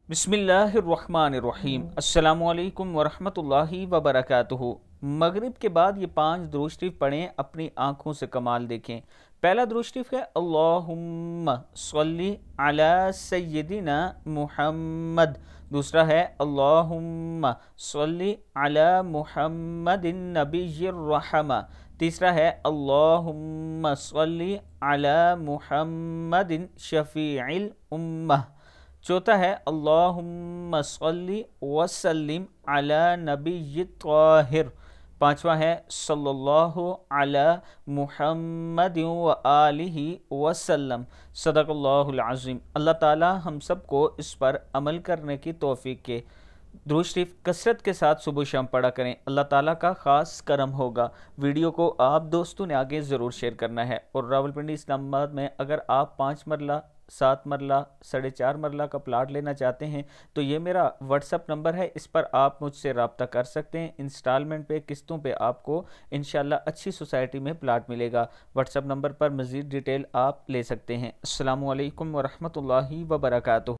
बिस्मिल्लाहिर्रहमानिर्रहीम। अस्सलामुअलैकुम वरहमतुल्लाहि वबरकातुहू। मगरिब के बाद ये 5 दुरूद शरीफ पढ़ें, अपनी आँखों से कमाल देखें। पहला दुरूद शरीफ है अल्लाहुम्मा सल्ली अला सय्यिदिना मुहम्मद। दूसरा है अल्लाहुम्मा सल्ली अला मुहम्मदिन नबिय्यिर रहमा। तीसरा है अल्लाहुम्मा सल्ली अला मुहम्मदिन शफीइल उम्मह। चौथा है अल्लाहुम्मा सल्ली वसल्लिम अला नबिय्यित ताहिर। पांचवा है सल्लल्लाहु अला मुहम्मदिन व आलिहि वसल्लम। सदक़ल्लाहुल अज़ीम। अल्लाह ताला हम सब को इस पर अमल करने की तौफीक के। दुरूद शरीफ कसरत के साथ सुबह शाम पढ़ा करें, अल्लाह ताला का ख़ास करम होगा। वीडियो को आप दोस्तों ने आगे ज़रूर शेयर करना है। और रावलपिंडी इस्लामाबाद में अगर आप 5 मरला 7 मरला 4.5 मरला का प्लाट लेना चाहते हैं तो ये मेरा व्हाट्सअप नंबर है, इस पर आप मुझसे रब्ता कर सकते हैं। इंस्टॉलमेंट पे, किस्तों पे आपको इंशाल्लाह अच्छी सोसाइटी में प्लाट मिलेगा। व्हाट्सअप नंबर पर मज़ीद डिटेल आप ले सकते हैं। अस्सलामु अलैकुम वरहमतुल्लाहि वबरकातुहू।